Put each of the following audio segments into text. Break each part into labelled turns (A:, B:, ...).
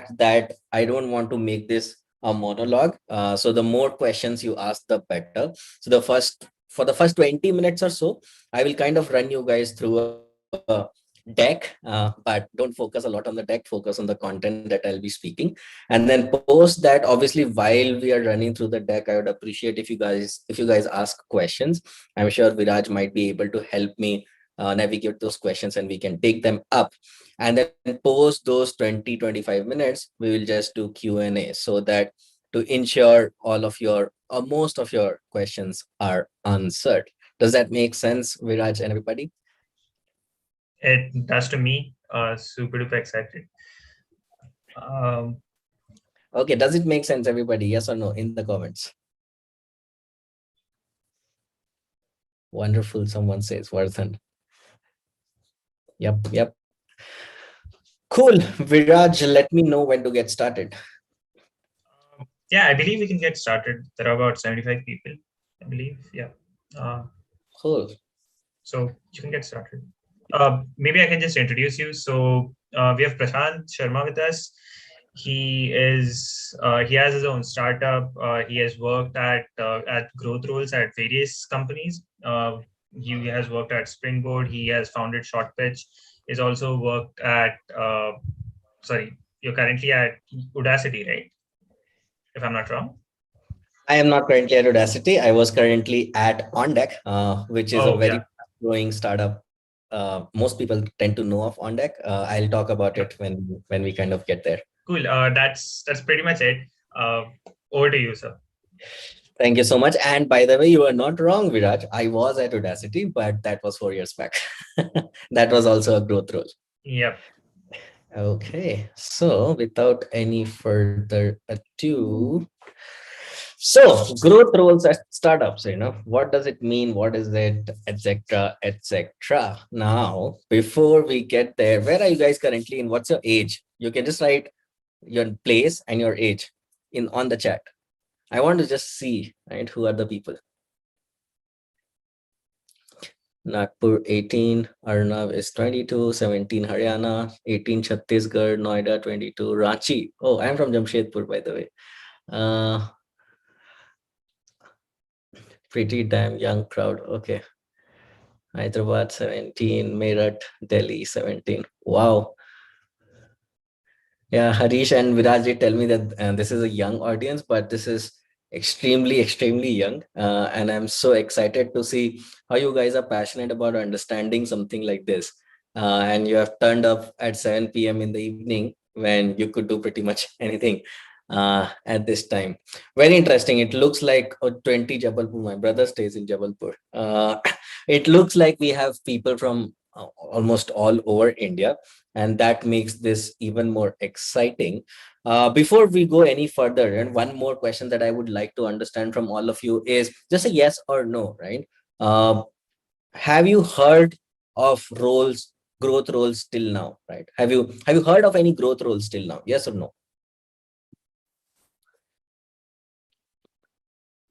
A: fact that I don't want to make this a monologue. So the more questions you ask, the better. So for the first 20 minutes or so, I will kind of run you guys through a deck, but don't focus a lot on the deck, focus on the content that I'll be speaking. And then post that, obviously, while we are running through the deck, I would appreciate if you guys ask questions. I'm sure Viraj might be able to help me navigate those questions and we can take them up. And then post those 20-25 minutes, we will just do Q&A so that to ensure all of your or most of your questions are answered. Does that make sense, Viraj and everybody?
B: It does to me. Super duper excited. Um,
A: Okay, does it make sense, everybody? Yes or no in the comments? Wonderful, someone says, Vardhan. Yep. Cool. Viraj, let me know when to get started.
B: yeah, I believe we can get started. There are about 75 people, I believe. Yeah. Uh,
A: Cool.
B: so you can get started. Maybe I can just introduce you. So we have Prashant Sharma with us. He has his own startup. He has worked at growth roles at various companies. He has worked at Springboard. He has founded ShotPitch. He's also worked at sorry, you're currently at Udacity, right? If I'm not wrong.
A: I am not currently at Audacity. I was currently at OnDeck, which is a
B: Oh
A: very
B: yeah,
A: growing startup. Most people tend to know of OnDeck. I'll talk about it
B: yep.
A: when we kind of get there.
B: Cool. That's pretty much it. Uh, Over to you, sir.
A: Thank you so much. And by the way, you are not wrong, Viraj. I was at Audacity, but that was 4 years back. That was also a growth role.
B: Yep.
A: Okay, so without any further ado, so growth roles at startups, what does it mean? What is it, etc., etc. Now, before we get there, where are you guys currently in? What's your age? You can just write your place and your age in on the chat. I want to just see, right, who are the people. Nagpur 18, Arnav is 22, 17 Haryana, 18 Chhattisgarh, Noida 22, Ranchi. Oh, I'm from Jamshedpur, by the way. Pretty damn young crowd. Okay. Hyderabad 17, Meerut, Delhi 17. Wow. Yeah, Harish and Viraj did tell me that this is a young audience, but this is extremely young. And I'm so excited to see how you guys are passionate about understanding something like this. And you have turned up at 7 p.m. in the evening when you could do pretty much anything at this time. Very interesting. It looks like 20 Jabalpur. My brother stays in Jabalpur. It looks like we have people from almost all over India, and that makes this even more exciting. Before we go any further, and one more question that I would like to understand from all of you is just a yes or no, right? Uh, have you heard of growth roles till now, right? Have you heard of any growth roles till now? Yes or no?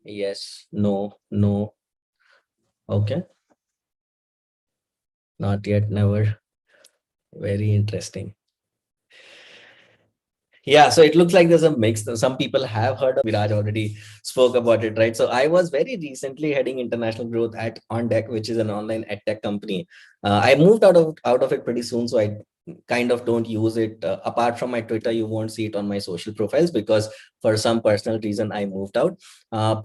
A: Yes, no, no. Okay, not yet, never. Very interesting. Yeah, so it looks like there's a mix. Some people have heard of Viraj already spoke about it, right? So I was very recently heading international growth at OnDeck, which is an online edtech company. I moved out of it pretty soon, so I kind of don't use it. Apart from my Twitter, you won't see it on my social profiles because for some personal reason I moved out.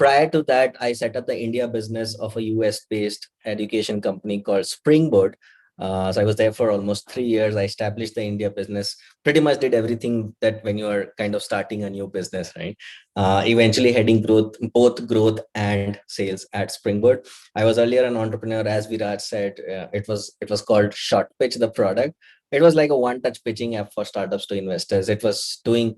A: Prior to that, I set up the India business of a US-based education company called Springboard. So I was there for almost 3 years. I established the India business, pretty much did everything that when you are kind of starting a new business, right? Eventually heading both growth and sales at Springboard. I was earlier an entrepreneur, as Viraj said. It was called ShotPitch, the product. It was like a one-touch pitching app for startups to investors. It was doing,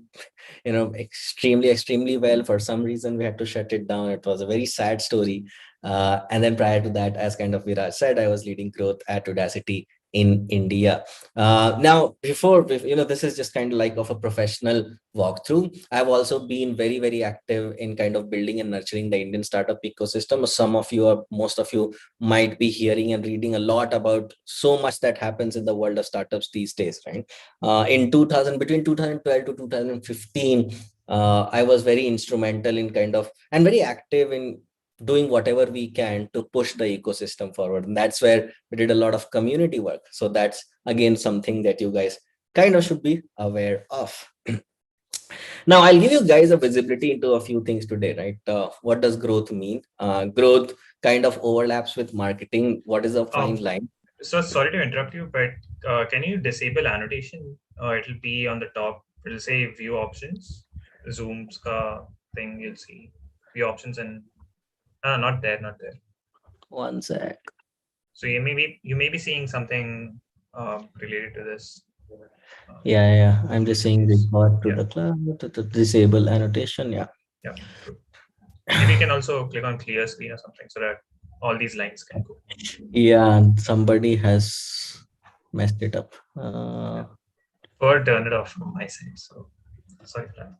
A: extremely well. For some reason, we had to shut it down. It was a very sad story. And then prior to that, as kind of Viraj said, I was leading growth at Udacity in India. Now, this is just kind of like of a professional walkthrough. I've also been very, very active in kind of building and nurturing the Indian startup ecosystem. Some of you, or most of you, might be hearing and reading a lot about so much that happens in the world of startups these days, right? In 2000, between 2012 to 2015, I was very instrumental in kind of, and very active in doing whatever we can to push the ecosystem forward. And that's where we did a lot of community work. So that's again something that you guys kind of should be aware of. Now, I'll give you guys a visibility into a few things today, right? What does growth mean? Growth kind of overlaps with marketing. What is a fine
B: Um,
A: line?
B: so sorry to interrupt you, but can you disable annotation? It'll be on the top. It'll say view options. Zoom's ka thing you'll see. View options and not there, not there.
A: One sec.
B: So you may be seeing something related to this.
A: Yeah. I'm just
B: Close your
A: saying
B: case.
A: report to
B: Yeah,
A: the cloud, to disable annotation. Yeah.
B: yeah, good. Maybe you can also click on clear screen or something so that all these lines can go.
A: Yeah, and somebody has messed it up.
B: Yeah. Or turn it off from my side. So sorry for that.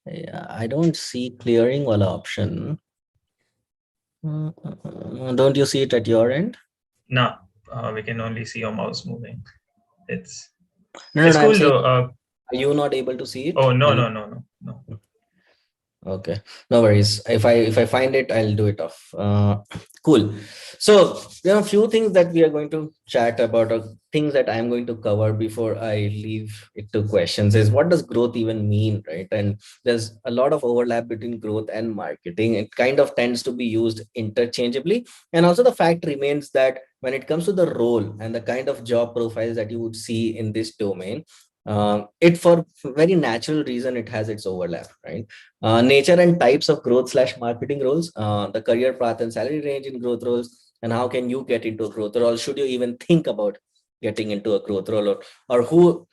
A: Yeah, I don't see clearing wala option. Don't you see it at your end?
B: No, we can only see your mouse moving. It's
A: No,
B: it's
A: I'm
B: cool
A: saying,
B: though.
A: are you not able to see it?
B: Oh no
A: Are you?
B: no no no no.
A: Okay, no worries. If I find it, I'll do it off. Cool. So there are a few things that we are going to chat about, or things that I'm going to cover before I leave it to questions. Is what does growth even mean, right? And there's a lot of overlap between growth and marketing. It kind of tends to be used interchangeably, and also the fact remains that when it comes to the role and the kind of job profiles that you would see in this domain, it for very natural reason it has its overlap, right? Nature and types of growth slash marketing roles, the career path and salary range in growth roles, and how can you get into a growth role? Should you even think about getting into a growth role, or who,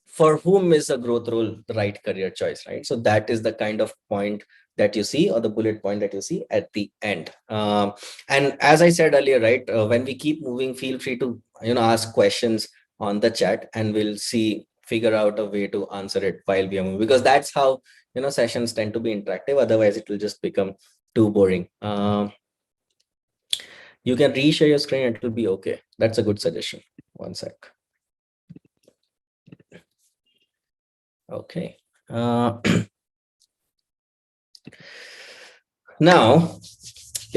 A: for whom is a growth role the right career choice, right? So that is the kind of point that you see, or the bullet point that you see at the end. And as I said earlier, right, when we keep moving, feel free to ask questions on the chat, and we'll see figure out a way to answer it while we are moving, because that's how sessions tend to be interactive. Otherwise it will just become too boring. You can reshare your screen, it will be okay. That's a good suggestion. One sec. Okay. Now,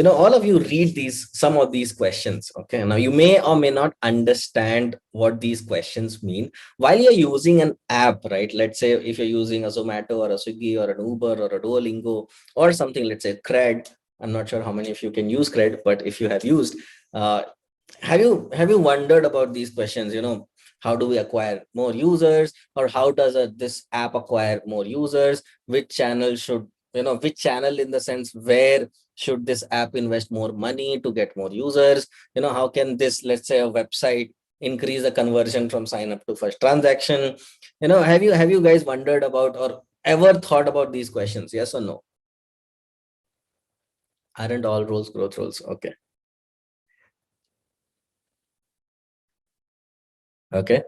A: all of you read some of these questions. Okay, now you may or may not understand what these questions mean while you're using an app, right? Let's say if you're using a Zomato or a Swiggy or an Uber or a Duolingo or something, let's say Cred. I'm not sure how many of you can use Cred, but if you have used, uh, have you wondered about these questions? How do we acquire more users, or how does this app acquire more users? Which channel should, which channel, in the sense, where should this app invest more money to get more users? How can this, let's say, a website, increase the conversion from sign up to first transaction? Have you guys wondered about, or ever thought about these questions? Yes or no? Aren't all roles growth roles? Okay. Okay,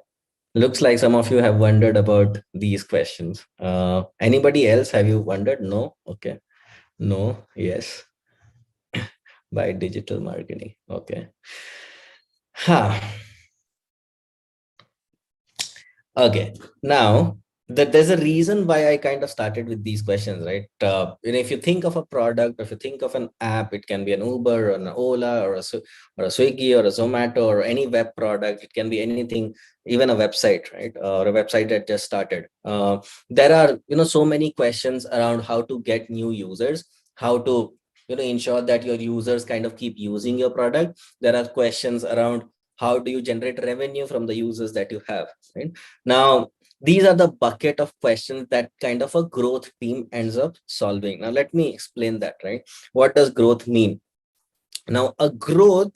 A: looks like some of you have wondered about these questions. Anybody else, have you wondered? No? Okay. No. Yes. By digital marketing. Okay. Huh. Okay, now that there's a reason why I kind of started with these questions, right? If you think of a product, if you think of an app, it can be an Uber or an Ola or a Swiggy or a Zomato or any web product. It can be anything, even a website, right? Or a website that just started. There are so many questions around how to get new users, how to ensure that your users kind of keep using your product. There are questions around how do you generate revenue from the users that you have, right? Now, these are the bucket of questions that kind of a growth team ends up solving. Now, let me explain that, right? What does growth mean? Now, a growth,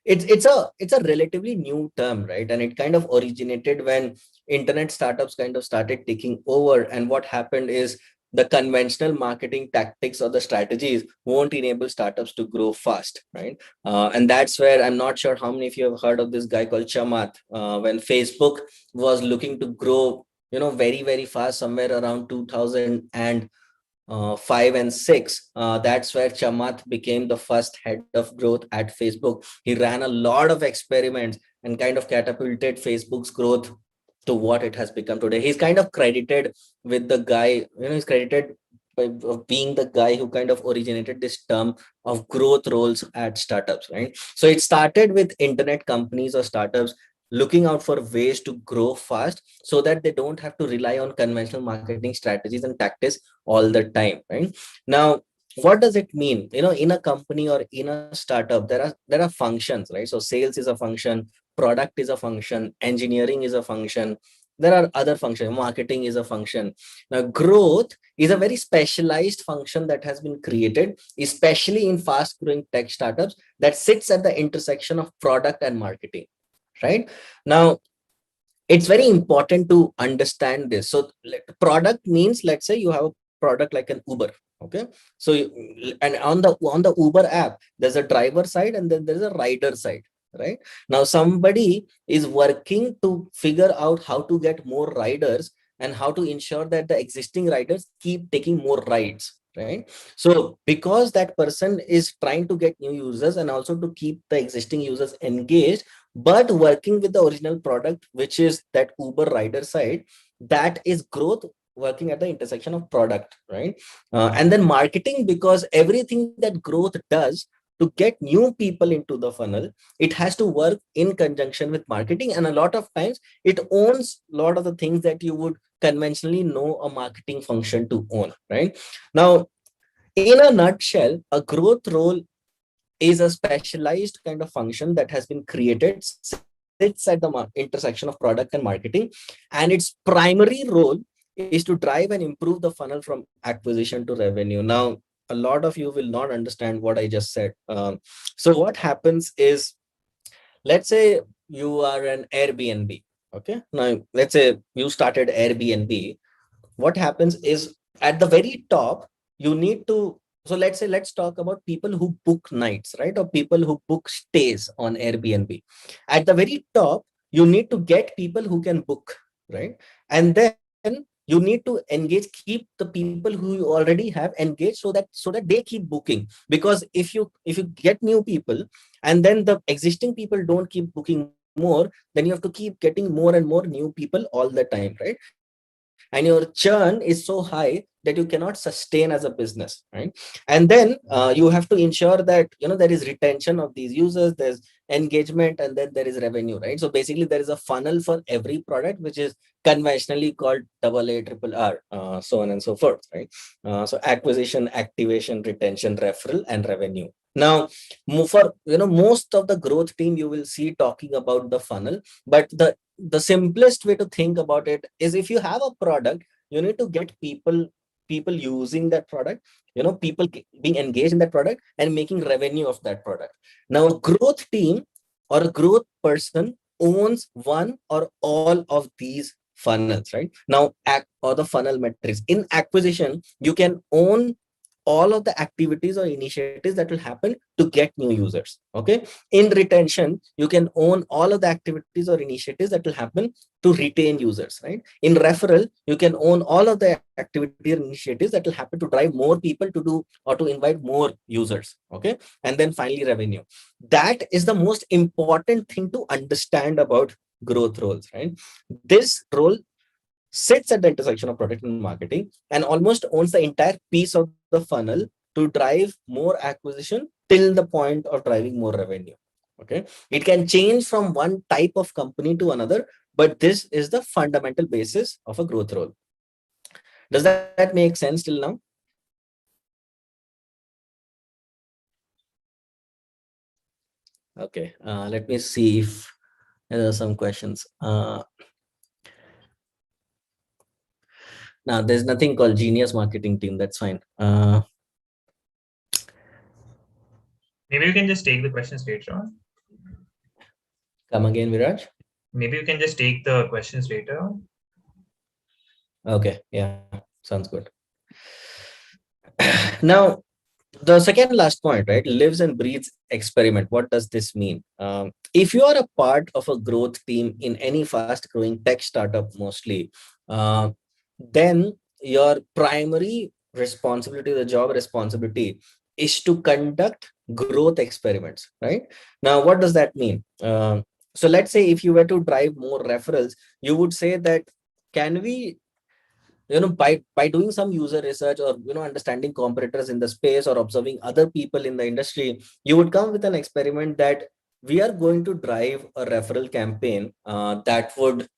A: it's a relatively new term, right? And it kind of originated when internet startups kind of started taking over. And what happened is the conventional marketing tactics or the strategies won't enable startups to grow fast, right? And that's where I'm not sure how many of you have heard of this guy called Chamath. When Facebook was looking to grow, very, very fast, somewhere around 2005 and 6. That's where Chamath became the first head of growth at Facebook. He ran a lot of experiments and kind of catapulted Facebook's growth to what it has become today. He's kind of credited with the guy, he's credited of being the guy who kind of originated this term of growth roles at startups, right? So it started with internet companies or startups looking out for ways to grow fast so that they don't have to rely on conventional marketing strategies and tactics all the time, right? Now, what does it mean? In a company or in a startup, there are functions, right? So sales is a function, product is a function, engineering is a function, there are other functions, marketing is a function. Now, growth is a very specialized function that has been created, especially in fast growing tech startups, that sits at the intersection of product and marketing, right? Now, it's very important to understand this. So product means, let's say you have a product like an Uber. Okay. So and on the Uber app, there's a driver side and then there's a rider side, right? Now somebody is working to figure out how to get more riders and how to ensure that the existing riders keep taking more rides, right? So because that person is trying to get new users and also to keep the existing users engaged, but working with the original product, which is that Uber rider side, that is growth working at the intersection of product, right? And then marketing, because everything that growth does to get new people into the funnel, it has to work in conjunction with marketing, and a lot of times it owns a lot of the things that you would conventionally know a marketing function to own, right? Now, in a nutshell, a growth role is a specialized kind of function that has been created, sits at the intersection of product and marketing, and its primary role is to drive and improve the funnel from acquisition to revenue. Now, a lot of you will not understand what I just said. So what happens is, let's say you are an Airbnb. Okay. Now, let's say you started Airbnb. What happens is, at the very top, you need to, so let's talk about people who book nights, right? Or people who book stays on Airbnb. At the very top, you need to get people who can book, right? And then you need to engage, keep the people who you already have engaged, so that they keep booking. Because if you get new people and then the existing people don't keep booking more, then you have to keep getting more and more new people all the time, right? And your churn is so high that you cannot sustain as a business, right? And then you have to ensure that there is retention of these users, there's engagement, and then there is revenue, right? So basically there is a funnel for every product, which is conventionally called double A, triple R, so on and so forth, right? So acquisition, activation, retention, referral, and revenue. Now, for most of the growth team, you will see talking about the funnel, but the simplest way to think about it is, if you have a product, you need to get people using that product, people being engaged in that product and making revenue of that product. Now, a growth team or a growth person owns one or all of these funnels, right? Now, or the funnel metrics. In acquisition, you can own all of the activities or initiatives that will happen to get new users. Okay. In retention, you can own all of the activities or initiatives that will happen to retain users, right? In referral, you can own all of the activities or initiatives that will happen to drive more people to do or to invite more users. Okay. And then finally, revenue. That is the most important thing to understand about growth roles, right? This role sits at the intersection of product and marketing and almost owns the entire piece of the funnel to drive more acquisition till the point of driving more revenue. Okay. It can change from one type of company to another, but this is the fundamental basis of a growth role. Does that make sense till now? Okay. Let me see if there are some questions. Now, there's nothing called genius marketing team. That's fine.
B: Maybe you can just take the questions later on.
A: Come again, Viraj.
B: Maybe you can just take the questions later on.
A: Okay. Yeah. Sounds good. Now, the second last point, right? Lives and breathes experiment. What does this mean? If you are a part of a growth team in any fast growing tech startup, mostly, uh, then your primary responsibility, the job responsibility, is to conduct growth experiments, right? Now, what does that mean? So, let's say if you were to drive more referrals, you would say that, can we, by doing some user research, or understanding competitors in the space, or observing other people in the industry, you would come with an experiment that we are going to drive a referral campaign that would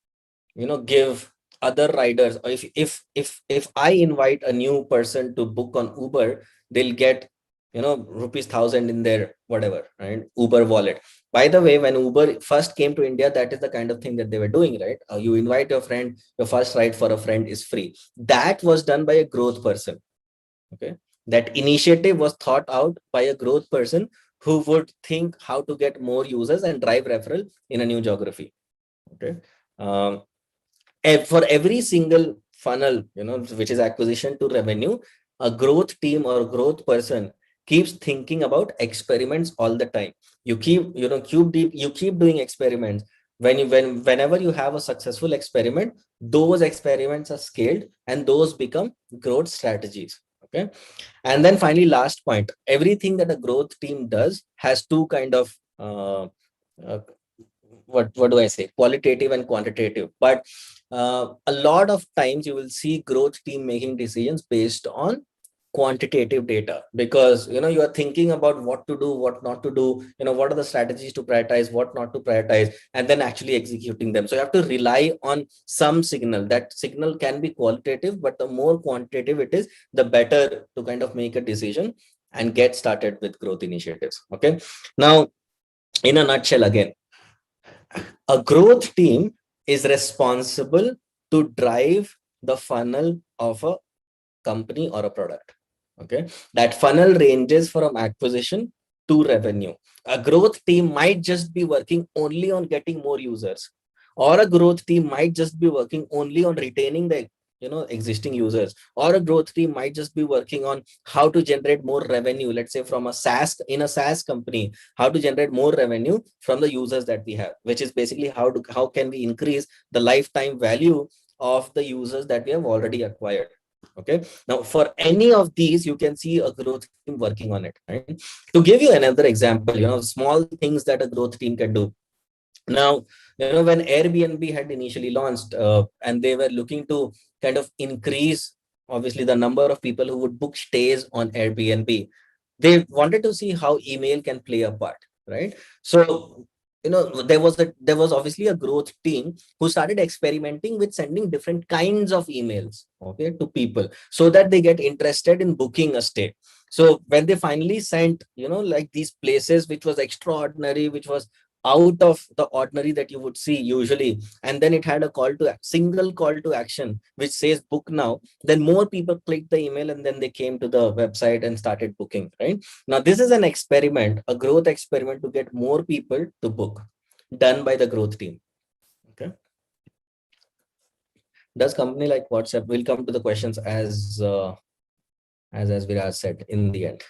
A: give other riders, or if I invite a new person to book on Uber, they'll get rupees 1,000 in their whatever, right, Uber wallet. By the way, when Uber first came to India, that is the kind of thing that they were doing, right? You invite your friend, your first ride for a friend is free. That was done by a growth person. Okay, that initiative was thought out by a growth person who would think how to get more users and drive referral in a new geography. Okay. um, for every single funnel, which is acquisition to revenue, a growth team or growth person keeps thinking about experiments all the time. You keep, you keep doing experiments. Whenever you have a successful experiment, those experiments are scaled and those become growth strategies. Okay. And then finally, last point, everything that a growth team does has two kind of uh, what do I say, qualitative and quantitative. But a lot of times you will see growth team making decisions based on quantitative data, because you are thinking about what to do, what not to do, what are the strategies to prioritize, what not to prioritize, and then actually executing them. So you have to rely on some signal. That signal can be qualitative, but the more quantitative it is, the better to kind of make a decision and get started with growth initiatives. Okay. Now, in a nutshell, again, a growth team is responsible to drive the funnel of a company or a product. Okay. That funnel ranges from acquisition to revenue. A growth team might just be working only on getting more users, or a growth team might just be working only on retaining the existing users, or a growth team might just be working on how to generate more revenue, let's say from a SaaS company, how to generate more revenue from the users that we have, which is basically how can we increase the lifetime value of the users that we have already acquired. Okay. Now, for any of these, you can see a growth team working on it, right? To give you another example, small things that a growth team can do. Now, when Airbnb had initially launched, and they were looking to kind of increase, obviously, the number of people who would book stays on Airbnb, they wanted to see how email can play a part, right? So, there was obviously a growth team who started experimenting with sending different kinds of emails, okay, to people, so that they get interested in booking a stay. So when they finally sent, like these places which was extraordinary, which was out of the ordinary that you would see usually, and then it had a single call to action which says book now, then more people clicked the email and then they came to the website and started booking, right? Now, this is an experiment, a growth experiment to get more people to book, done by the growth team. Okay. Does company like WhatsApp, will come to the questions as Viraj said in the end.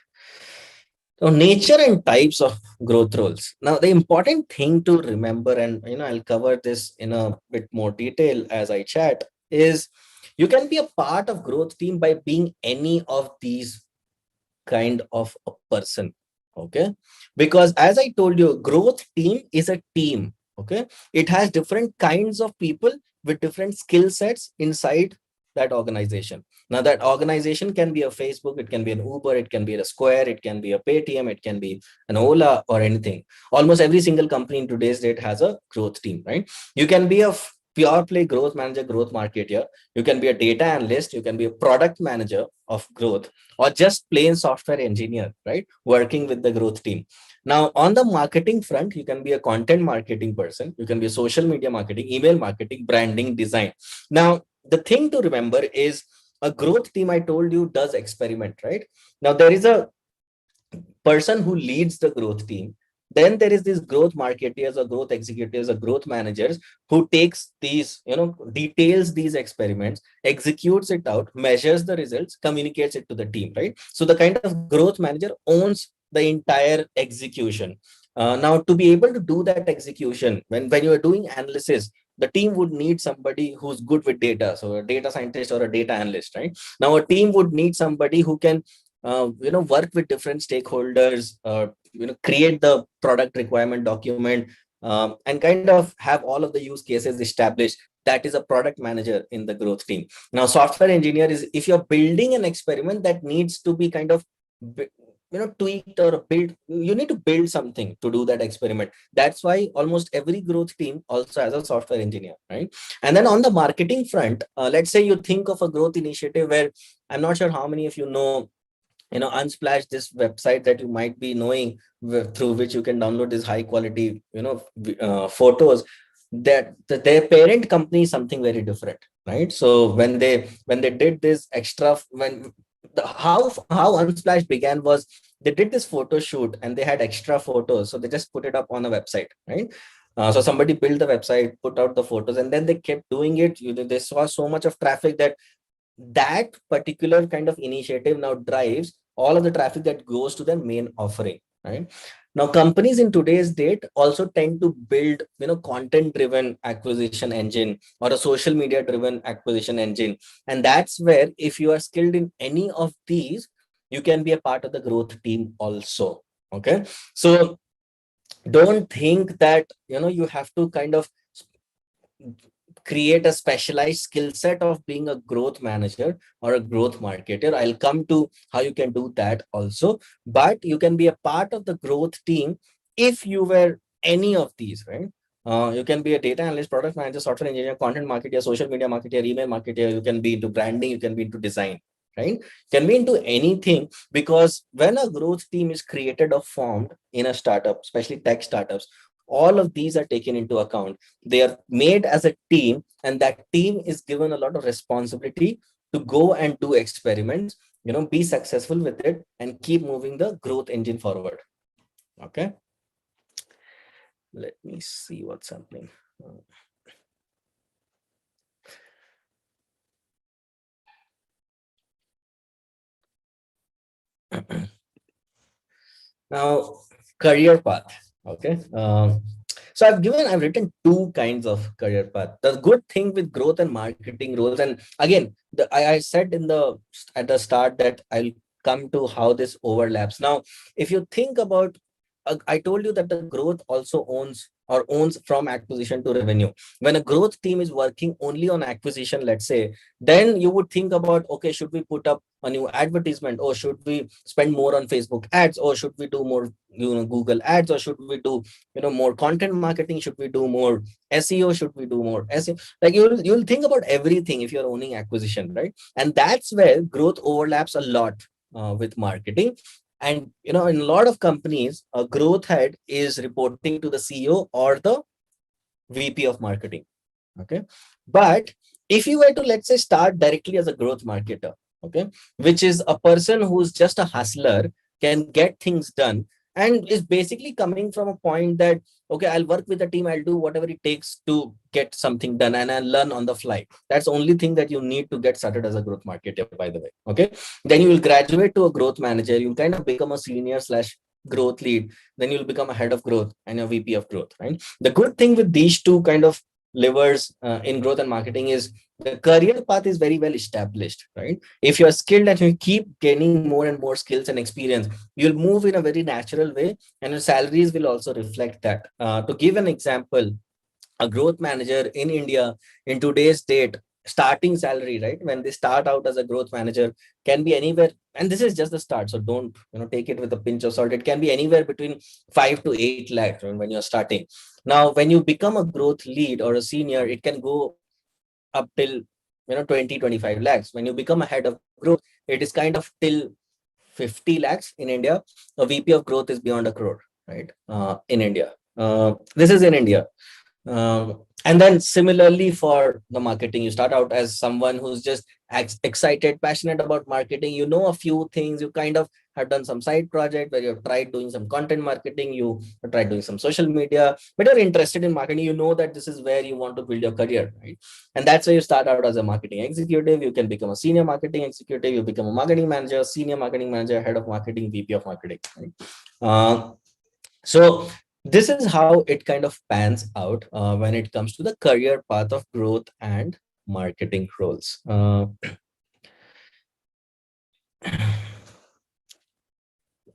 A: So, nature and types of growth roles. Now, the important thing to remember, and I'll cover this in a bit more detail as I chat, is you can be a part of growth team by being any of these kind of a person. Okay. Because as I told you, growth team is a team. Okay. It has different kinds of people with different skill sets inside that organization. Now, that organization can be a Facebook, it can be an Uber, it can be a Square, it can be a Paytm, it can be an Ola, or anything. Almost every single company in today's date has a growth team, right? You can be a pure play growth manager, growth marketer. You can be a data analyst, you can be a product manager of growth, or just plain software engineer, right? Working with the growth team. Now, on the marketing front, you can be a content marketing person, you can be a social media marketing, email marketing, branding, design. Now, the thing to remember is a growth team, I told you, does experiment, right? Now, there is a person who leads the growth team, Then there is these growth marketeers or growth executives or growth managers who takes these, details these experiments, executes it out, measures the results, communicates it to the team, right? So the kind of growth manager owns the entire execution. Now, to be able to do that execution, when you are doing analysis, the team would need somebody who's good with data, so a data scientist or a data analyst, right? Now, a team would need somebody who can work with different stakeholders, create the product requirement document, and kind of have all of the use cases established. That is a product manager in the growth team. Now, software engineer is if you're building an experiment that needs to be kind of tweaked or built, you need to build something to do that experiment. That's why almost every growth team also has a software engineer, right? And then on the marketing front, let's say you think of a growth initiative where, I'm not sure how many of you know, Unsplash, this website that you might be knowing, through which you can download this high quality photos, that their parent company is something very different, right? So when they did this extra, when how Unsplash began was, they did this photo shoot and they had extra photos, so they just put it up on a website, right? So somebody built the website, put out the photos, and then they kept doing it. They saw so much of traffic that that particular kind of initiative now drives all of the traffic that goes to the main offering, right? Now, companies in today's date also tend to build, content driven acquisition engine or a social media driven acquisition engine. And that's where, if you are skilled in any of these, you can be a part of the growth team also. Okay. So don't think that, you have to kind of create a specialized skill set of being a growth manager or a growth marketer. I'll come to how you can do that also, but you can be a part of the growth team if you were any of these, right? You can be a data analyst, product manager, software engineer, content marketer, social media marketer, email marketer. You can be into branding, you can be into design, right? You can be into anything, because when a growth team is created or formed in a startup, especially tech startups, all of these are taken into account. They are made as a team, and that team is given a lot of responsibility to go and do experiments, be successful with it, and keep moving the growth engine forward. Okay, let me see what's happening. Now, career path. Okay. So I've written two kinds of career path. The good thing with growth and marketing roles, and again, I said at the start that I'll come to how this overlaps. Now, if you think about, I told you that the growth also owns from acquisition to revenue. When a growth team is working only on acquisition, let's say, then you would think about, okay, should we put up a new advertisement, or should we spend more on Facebook ads, or should we do more, Google ads, or should we do, more content marketing, should we do more SEO, should we do more SEO? Like, you'll think about everything if you're owning acquisition, right? And that's where growth overlaps a lot with marketing. And in a lot of companies, a growth head is reporting to the CEO or the VP of marketing. Okay. But if you were to, let's say, start directly as a growth marketer, okay, which is a person who's just a hustler, can get things done, and is basically coming from a point that, okay, I'll work with the team, I'll do whatever it takes to get something done, and I'll learn on the fly. That's the only thing that you need to get started as a growth marketer, by the way. Okay. Then you will graduate to a growth manager, you'll kind of become a senior slash growth lead, then you'll become a head of growth and a VP of growth, right? The good thing with these two kind of levers in growth and marketing is the career path is very well established, right? If you're skilled and you keep gaining more and more skills and experience, you'll move in a very natural way, and your salaries will also reflect that. To give an example, a growth manager in India in today's date, starting salary, right, when they start out as a growth manager, can be anywhere, and this is just the start, so don't take it with a pinch of salt. It can be anywhere between 5 to 8 lakhs when you're starting. Now, when you become a growth lead or a senior, it can go up till 20-25 lakhs. When you become a head of growth, it is kind of till 50 lakhs in India. A VP of growth is beyond a crore, right? In India, this is in India. And then similarly for the marketing, you start out as someone who's just excited, passionate about marketing. You know a few things. You kind of have done some side project where you've tried doing some content marketing, you tried doing some social media, but you're interested in marketing. You know that this is where you want to build your career, right? And that's where you start out as a marketing executive. You can become a senior marketing executive, you become a marketing manager, senior marketing manager, head of marketing, VP of marketing, right? So this is how it kind of pans out when it comes to the career path of growth and marketing roles.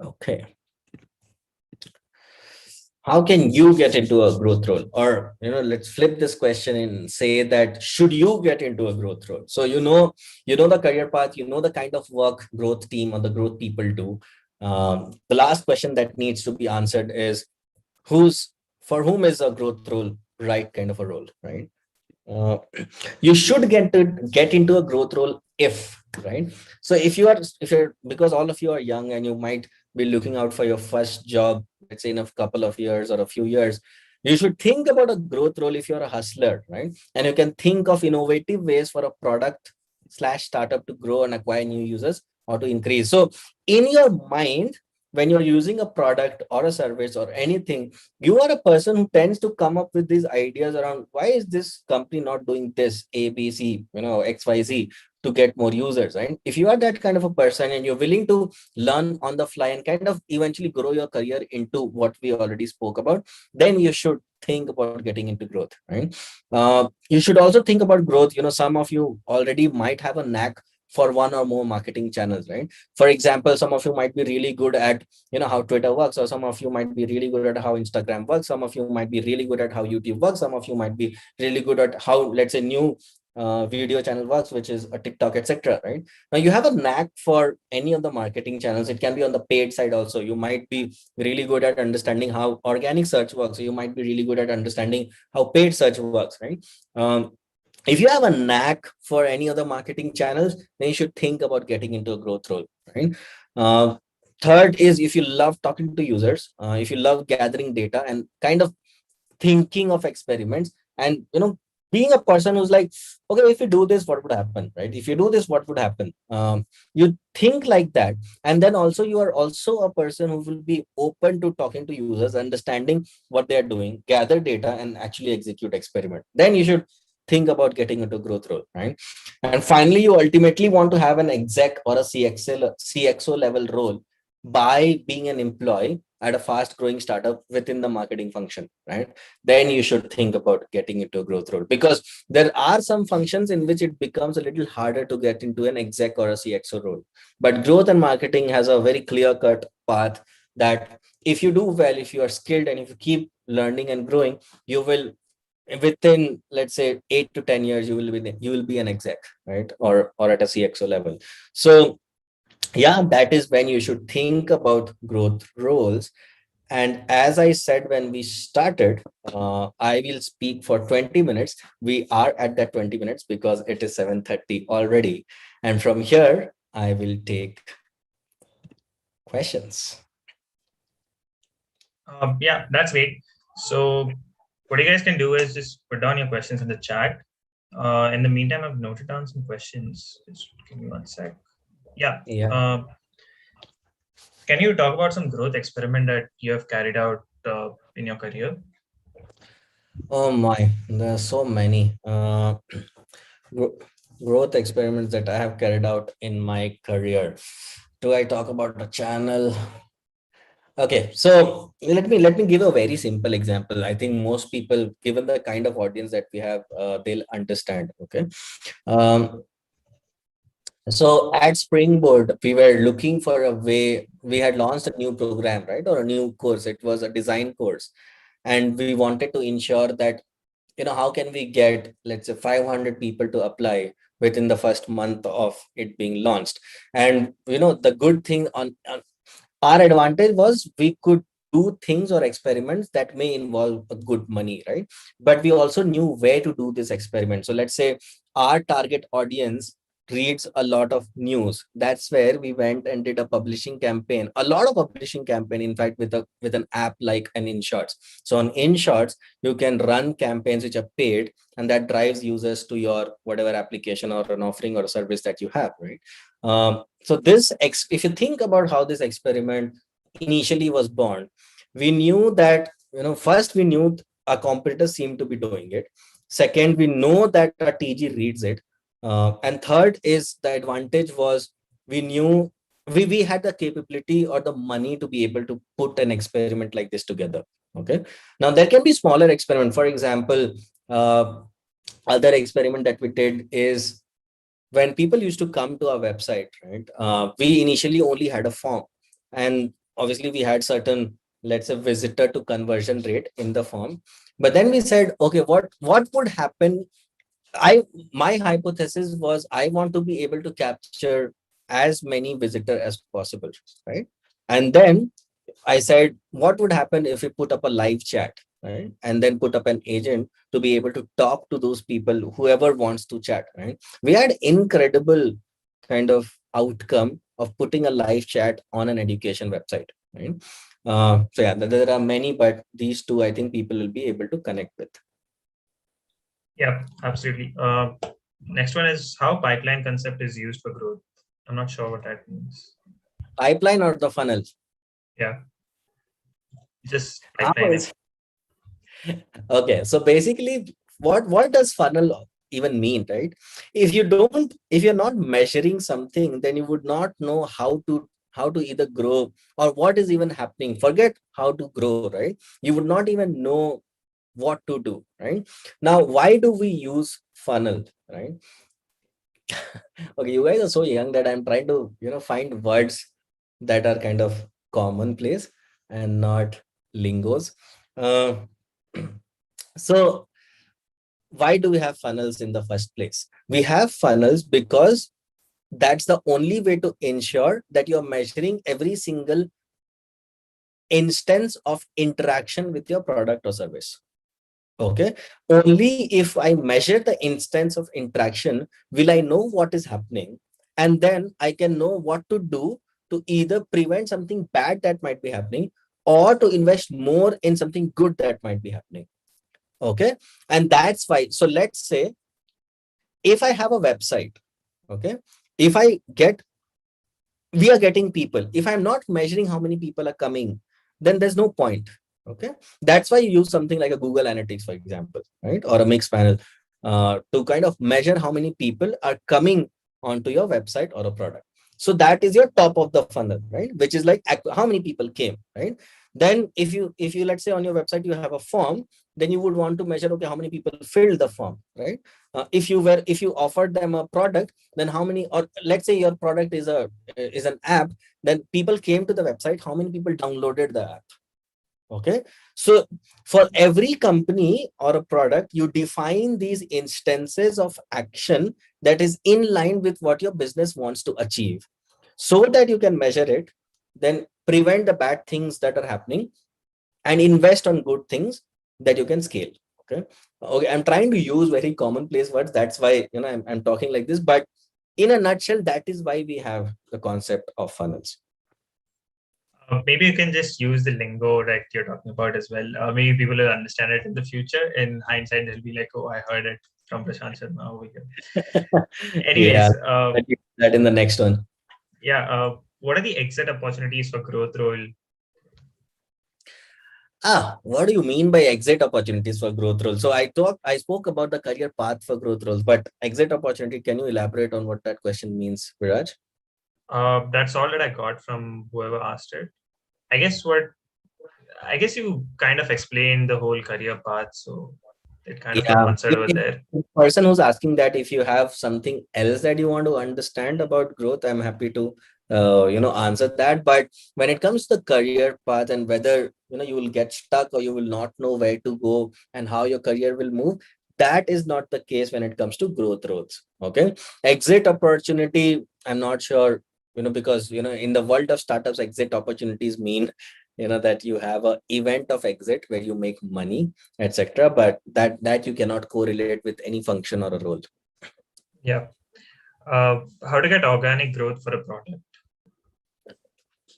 A: Okay, how can you get into a growth role? Or let's flip this question and say that should you get into a growth role? So you know the career path, you know the kind of work growth team or the growth people do. The last question that needs to be answered is, who's for whom is a growth role right kind of a role, right? uh, you should get into a growth role if, right? So if you're, because all of you are young and you might be looking out for your first job, let's say in a couple of years or a few years, you should think about a growth role if you're a hustler, right? And you can think of innovative ways for a product slash startup to grow and acquire new users or to increase. So in your mind, when you're using a product or a service or anything, you are a person who tends to come up with these ideas around, why is this company not doing this ABC, XYZ, to get more users, right? If you are that kind of a person and you're willing to learn on the fly and kind of eventually grow your career into what we already spoke about, then you should think about getting into growth, right? You should also think about growth. Some of you already might have a knack for one or more marketing channels, right? For example, some of you might be really good at how Twitter works, or some of you might be really good at how Instagram works, some of you might be really good at how YouTube works, some of you might be really good at how, let's say, new video channel works, which is a TikTok, etc., right? Now you have a knack for any of the marketing channels. It can be on the paid side also. You might be really good at understanding how organic search works, so you might be really good at understanding how paid search works, right? um, if you have a knack for any other marketing channels, then you should think about getting into a growth role, right? uh, Third is, if you love talking to users, if you love gathering data and kind of thinking of experiments, and being a person who's like, okay, if you do this, what would happen, right? If you do this, what would happen? You think like that. And then also you are also a person who will be open to talking to users, understanding what they are doing, gather data, and actually execute experiment. Then you should think about getting into growth role, right? And finally, you ultimately want to have an exec or a CXO level role by being an employee at a fast growing startup within the marketing function, right? Then you should think about getting into a growth role, because there are some functions in which it becomes a little harder to get into an exec or a CXO role. But growth and marketing has a very clear cut path that if you do well, if you are skilled, and if you keep learning and growing, you will, within, let's say, 8 to 10 years, you will be an exec, right? Or at a CXO level. So yeah, that is when you should think about growth roles. And as I said when we started, I will speak for 20 minutes. We are at that 20 minutes because it is 7:30 already. And from here, I will take questions.
B: Yeah, that's great. So, what you guys can do is just put down your questions in the chat. In the meantime, I've noted down some questions. Just give me one sec. Yeah.
A: Yeah.
B: Can you talk about some growth experiment that you have carried out in your career?
A: Oh my, there are so many gro- growth experiments that I have carried out in my career. Do I talk about a channel? Okay, so let me give a very simple example. I think most people, given the kind of audience that we have, they'll understand. Okay, um, so at Springboard, we were looking for a way. We had launched a new program, right, or a new course. It was a design course, and we wanted to ensure that, how can we get, let's say, 500 people to apply within the first month of it being launched. And the good thing on our advantage was we could do things or experiments that may involve a good money, right? But we also knew where to do this experiment. So let's say our target audience reads a lot of news. That's where we went and did a publishing campaign, a lot of publishing campaign, in fact, with an app like an InShots. So on InShots, you can run campaigns which are paid, and that drives users to your whatever application or an offering or a service that you have, right? So if you think about how this experiment initially was born, we knew that, first we knew our competitors seem to be doing it. Second, we know that our TG reads it. And third is the advantage was we knew we had the capability or the money to be able to put an experiment like this together. Okay. Now there can be smaller experiment. For example, other experiment that we did is when people used to come to our website, right? We initially only had a form, and obviously we had certain, let's say, visitor to conversion rate in the form. But then we said, okay, what would happen? My hypothesis was I want to be able to capture as many visitor as possible, right? And then I said, what would happen if we put up a live chat, right? And then put up an agent to be able to talk to those people, whoever wants to chat, right? We had incredible kind of outcome of putting a live chat on an education website, right? So yeah, there are many, but these two I think people will be able to connect with.
B: Yeah, absolutely. Next one is how pipeline concept is used for growth. I'm not sure what that means.
A: Pipeline or the funnel?
B: Yeah, just
A: How
B: pipelining.
A: is Okay, so basically, what does funnel even mean, right? If you're not measuring something, then you would not know how to either grow or what is even happening. Forget how to grow, right? You would not even know what to do, right? Now, why do we use funnel, right? Okay, you guys are so young that I'm trying to, find words that are kind of commonplace and not lingos. Uh, so why do we have funnels in the first place? We have funnels because that's the only way to ensure that you're measuring every single instance of interaction with your product or service. Okay. Only if I measure the instance of interaction will I know what is happening. And then I can know what to do to either prevent something bad that might be happening or to invest more in something good that might be happening. Okay. And that's why. So let's say if I have a website, okay, if I get, we are getting people. If I'm not measuring how many people are coming, then there's no point. Okay. That's why you use something like a Google Analytics, for example, right? Or a mixed panel to kind of measure how many people are coming onto your website or a product. So that is your top of the funnel, right? Which is like how many people came, right? Then if you let's say on your website you have a form, then you would want to measure, okay, how many people filled the form, right? If you offered them a product, then how many, or let's say your product is an app, then people came to the website, how many people downloaded the app? Okay. So for every company or a product, you define these instances of action that is in line with what your business wants to achieve, so that you can measure it, then prevent the bad things that are happening and invest on good things that you can scale. Okay, I'm trying to use very commonplace words, that's why I'm talking like this, but in a nutshell, that is why we have the concept of funnels.
B: Maybe you can just use the lingo that you're talking about as well. Maybe people will understand it in the future. In hindsight, they'll be like, "Oh, I heard it from Prashant Sharma over here."
A: Yeah,
B: Anyways,
A: that in the next one.
B: yeah. What are the exit opportunities for growth role?
A: What do you mean by exit opportunities for growth roles? So I spoke about the career path for growth roles, but exit opportunity, can you elaborate on what that question means, Viraj?
B: That's all that I got from whoever asked it. I guess what I guess you kind of explained the whole career path, so it kind of got
A: Yeah,
B: answered over
A: if
B: there.
A: the person who's asking that, if you have something else that you want to understand about growth, I'm happy to answer that. But when it comes to the career path and whether you will get stuck or you will not know where to go and how your career will move, that is not the case when it comes to growth roles. Okay, exit opportunity, I'm not sure, because in the world of startups, exit opportunities mean that you have a event of exit where you make money, etc., but that you cannot correlate with any function or a role.
B: Yeah. How to get organic growth for a product?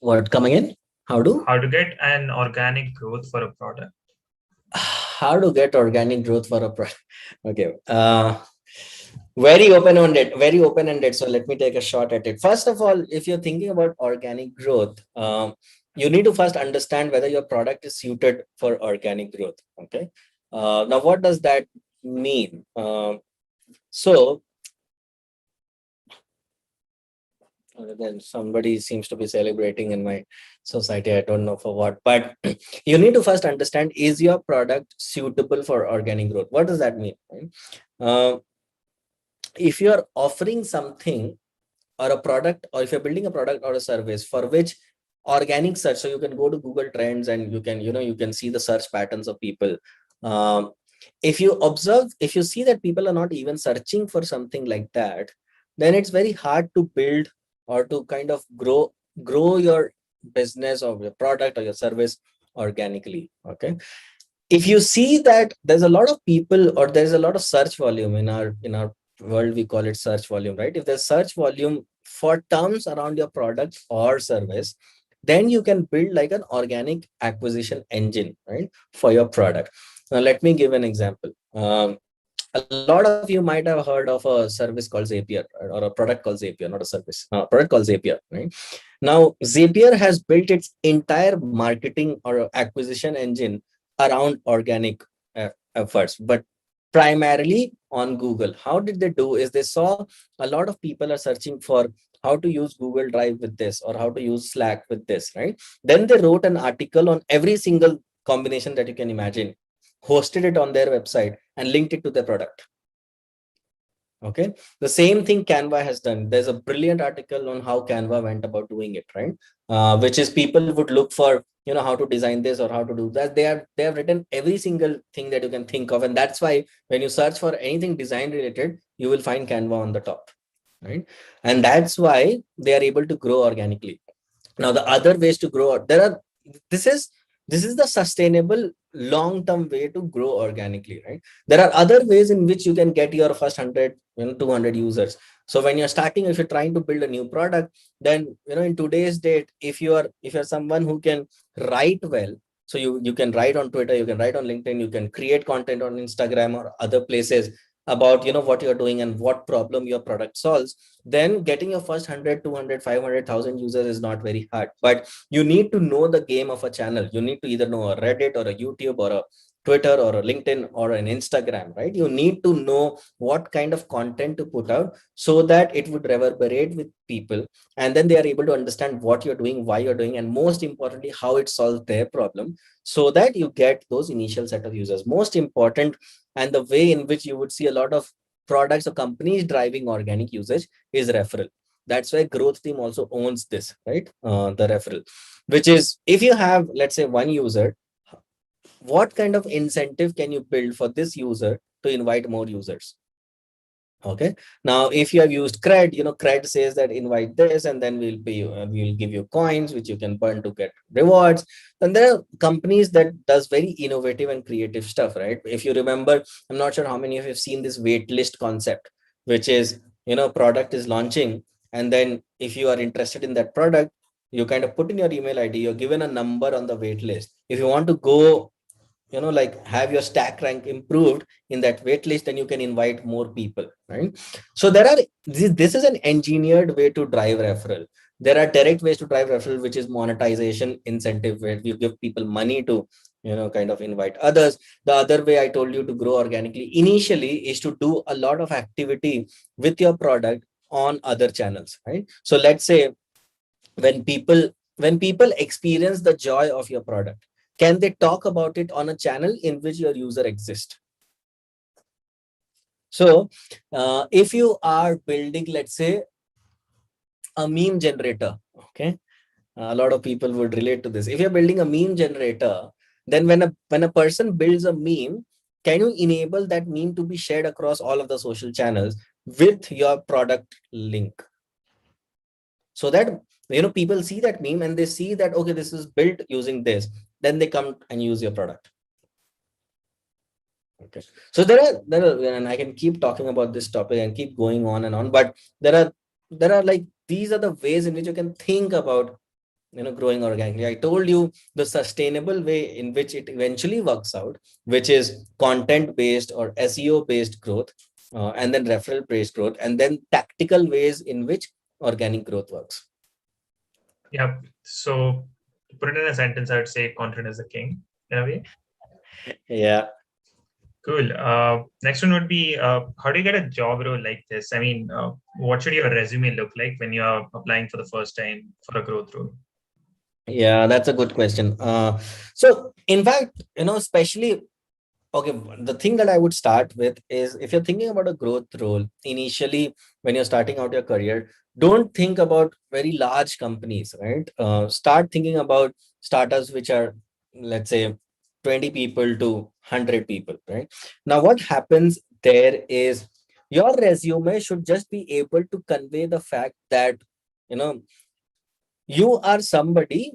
A: What, coming in? How do?
B: How to get an organic growth for a product?
A: How to get organic growth for a product? Okay. Very open-ended, very open-ended. So let me take a shot at it. First of all, if you're thinking about organic growth, you need to first understand whether your product is suited for organic growth. Okay. Now, what does that mean? So then somebody seems to be celebrating in my society. I don't know for what, but you need to first understand, is your product suitable for organic growth? What does that mean? Right? If you're offering something or a product, or if you're building a product or a service for which organic search, so you can go to Google Trends and you can, you can see the search patterns of people. um, if you observe, if you see that people are not even searching for something like that, then it's very hard to build or to kind of grow your business or your product or your service organically. Okay. If you see that there's a lot of people or there's a lot of search volume in our world, we call it search volume, right? If there's search volume for terms around your product or service, then you can build like an organic acquisition engine, right, for your product. Now let me give an example. A lot of you might have heard of a service called Zapier, or a product called Zapier, not a service, product called Zapier, right? Now, Zapier has built its entire marketing or acquisition engine around organic efforts, but primarily on Google. How did they do? Is they saw a lot of people are searching for how to use Google Drive with this or how to use Slack with this, right? Then they wrote an article on every single combination that you can imagine, hosted it on their website, and linked it to their product. Okay. The same thing Canva has done. There's a brilliant article on how Canva went about doing it, right? Which is people would look for, how to design this or how to do that. They have written every single thing that you can think of. And that's why when you search for anything design related, you will find Canva on the top, right? And that's why they are able to grow organically. Now the other ways to grow, there are, this is this is the sustainable long term way to grow organically, right? There are other ways in which you can get your first 100, 200 users. So when you're starting, if you're trying to build a new product, then in today's date, if you're someone who can write well, so you can write on Twitter, you can write on LinkedIn, you can create content on Instagram or other places about what you're doing and what problem your product solves, then getting your first 100, 200, 500,000 users is not very hard. But you need to know the game of a channel. You need to either know a Reddit or a YouTube or a Twitter or a LinkedIn or an Instagram, right? You need to know what kind of content to put out so that it would reverberate with people, and then they are able to understand what you're doing, why you're doing, and most importantly, how it solves their problem, so that you get those initial set of users. Most important, and the way in which you would see a lot of products or companies driving organic usage is referral. That's why growth team also owns this, right? The referral, which is, if you have, let's say, one user, what kind of incentive can you build for this user to invite more users? Okay. Now, if you have used cred, cred says that invite this and then we'll pay you, we'll give you coins which you can burn to get rewards. And there are companies that does very innovative and creative stuff, right? If you remember, I'm not sure how many of you have seen this wait list concept, which is, product is launching, and then if you are interested in that product, you kind of put in your email ID, you're given a number on the wait list. If you want to go, like have your stack rank improved in that wait list, then you can invite more people, right? So this is an engineered way to drive referral. There are direct ways to drive referral, which is monetization incentive, where you give people money to kind of invite others. The other way I told you to grow organically initially is to do a lot of activity with your product on other channels, right? So let's say, when people experience the joy of your product, can they talk about it on a channel in which your user exists? So if you are building, let's say, a meme generator, okay, a lot of people would relate to this. If you're building a meme generator, then when a person builds a meme, can you enable that meme to be shared across all of the social channels with your product link, so that people see that meme and they see that, okay, this is built using this, then they come and use your product. Okay. So there are, and I can keep talking about this topic and keep going on, but there are like these are the ways in which you can think about growing organically. I told you the sustainable way in which it eventually works out, which is content based or SEO based growth, and then referral based growth, and then tactical ways in which organic growth works.
B: Yep. So to put it in a sentence, I would say content is the king in a way.
A: Yeah.
B: Cool. Next one would be how do you get a job role like this? I mean, what should your resume look like when you are applying for the first time for a growth role?
A: Yeah, that's a good question. So in fact, especially okay, the thing that I would start with is if you're thinking about a growth role initially when you're starting out your career, don't think about very large companies, right? Start thinking about startups which are, let's say, 20 people to 100 people, right? Now, what happens there is your resume should just be able to convey the fact that, you know, you are somebody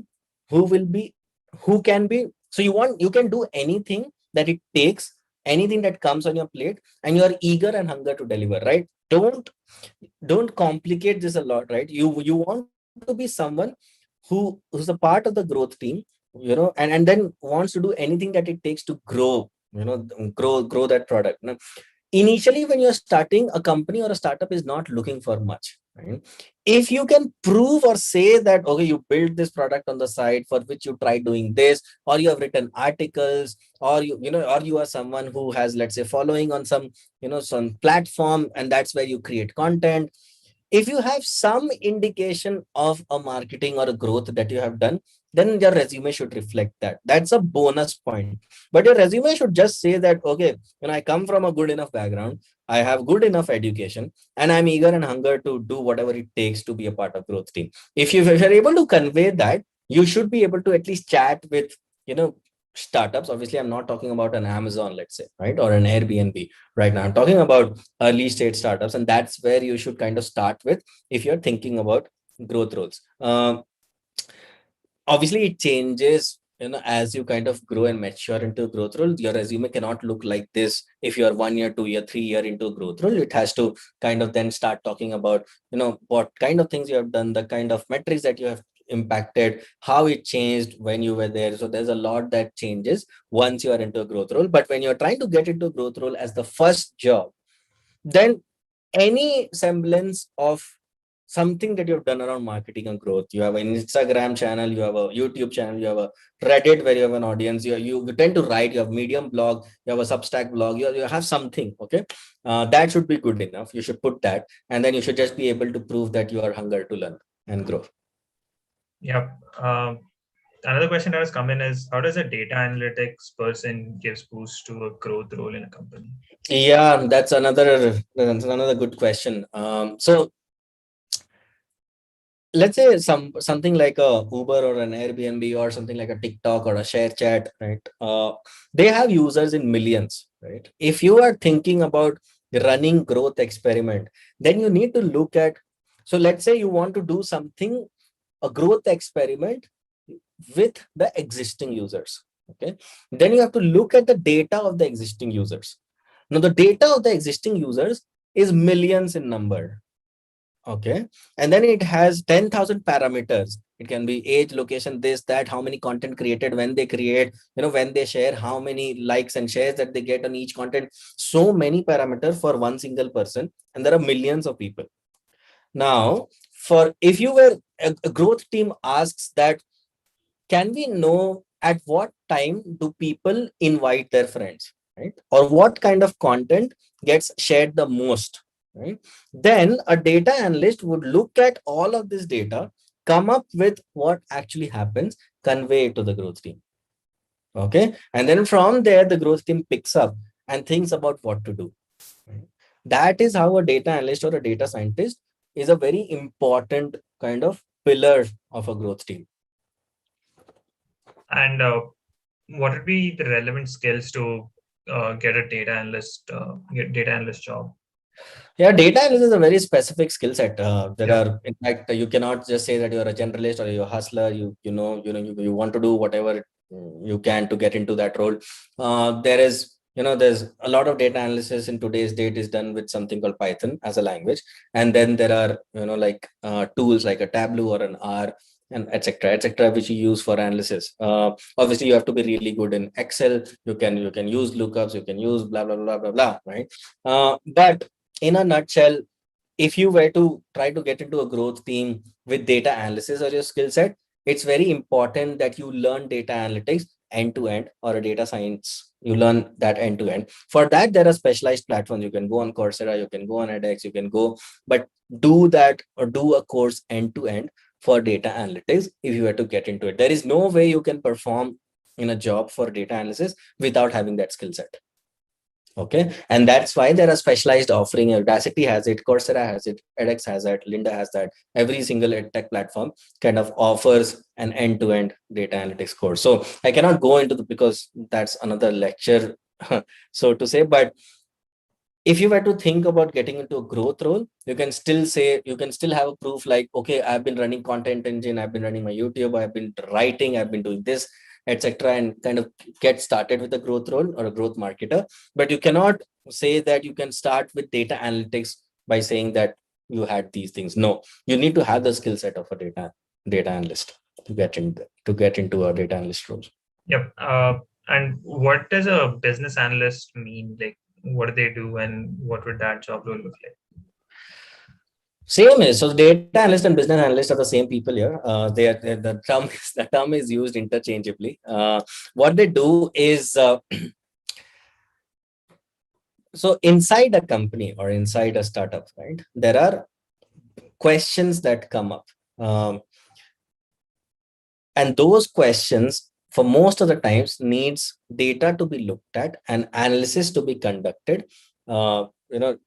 A: who will be who can be so you can do anything that it takes, anything that comes on your plate, and you are eager and hunger to deliver, right? Don't complicate this a lot, right? You want to be someone who's a part of the growth team, and then wants to do anything that it takes to grow, grow that product. Initially when you're starting, a company or a startup is not looking for much, right? If you can prove or say that okay, you built this product on the side for which you tried doing this, or you have written articles, or or you are someone who has, let's say, following on some platform, and that's where you create content. If you have some indication of a marketing or a growth that you have done, then your resume should reflect that. That's a bonus point. But your resume should just say that okay, I come from a good enough background, I have good enough education, and I'm eager and hunger to do whatever it takes to be a part of growth team. If you're able to convey that, you should be able to at least chat with you know startups. Obviously, I'm not talking about an Amazon, let's say, right, or an Airbnb right now. I'm talking about early stage startups, and that's where you should kind of start with if you're thinking about growth roles. Obviously it changes as you kind of grow and mature into a growth role. Your resume cannot look like this if you're 1 year, 2 year, 3 year into a growth role. It has to kind of then start talking about what kind of things you have done, the kind of metrics that you have impacted, how it changed when you were there. So there's a lot that changes once you are into a growth role. But when you're trying to get into a growth role as the first job, then any semblance of something that you've done around marketing and growth, you have an Instagram channel, you have a YouTube channel, you have a Reddit where you have an audience, you tend to write, you have Medium blog, you have a Substack blog, you have something, okay. That should be good enough. You should put that, and then you should just be able to prove that you are hunger to learn and grow.
B: Yep. Another question that has come in is how does a data analytics person gives boost to a growth role in a company?
A: Yeah, that's another good question. So let's say something like a Uber or an Airbnb or something like a TikTok or a share chat, right? They have users in millions, right? If you are thinking about running growth experiment, then you need to look at, so let's say you want to do something, a growth experiment with the existing users, okay. Then you have to look at the data of the existing users. Now the data of the existing users is millions in number. Okay. And then it has 10,000 parameters. It can be age, location, this, that, how many content created, when they create, when they share, how many likes and shares that they get on each content. So many parameters for one single person. And there are millions of people. Now, for if you were a growth team asks that, can we know at what time do people invite their friends, right? Or what kind of content gets shared the most, right? Then a data analyst would look at all of this data, come up with what actually happens, convey it to the growth team. Okay. And then from there, the growth team picks up and thinks about what to do. Right? That is how a data analyst or a data scientist is a very important kind of pillar of a growth team.
B: And what would be the relevant skills to get a data analyst job?
A: Yeah, data analysis is a very specific skill set. There
B: Yeah.
A: are, in fact, you cannot just say that you're a generalist or you're a hustler. You want to do whatever you can to get into that role. There is there's a lot of data analysis in today's date is done with something called Python as a language. And then there are, like tools like a Tableau or an R and etc., which you use for analysis. Obviously, you have to be really good in Excel. You can use lookups, you can use blah, blah, blah, blah, blah, right? But in a nutshell, if you were to try to get into a growth team with data analysis or your skill set, it's very important that you learn data analytics end to end, or a data science. You learn that end to end. For that, there are specialized platforms. You can go on Coursera, you can go on edX, you can go, but do that or do a course end to end for data analytics if you were to get into it. There is no way you can perform in a job for data analysis without having that skill set. Okay, and that's why there are specialized offering. Audacity has it, Coursera has it, edX has that, Linda has that. Every single edtech platform kind of offers an end-to-end data analytics course. So I cannot go into the, because that's another lecture, so to say. But if you were to think about getting into a growth role, you can still say, you can still have a proof like, okay, I've been running content engine, I've been running my YouTube, I've been writing, I've been doing this, etc., and kind of get started with a growth role or a growth marketer. But you cannot say that you can start with data analytics by saying that you had these things. No, you need to have the skill set of a data analyst to get into a data analyst role.
B: Yep. And what does a business analyst mean? Like, what do they do, and what would that job role look like?
A: Same is, so data analyst and business analyst are the same people here. The term is used interchangeably. What they do is, so inside a company or inside a startup, right? There are questions that come up, and those questions, for most of the times, needs data to be looked at and analysis to be conducted. Uh, you know,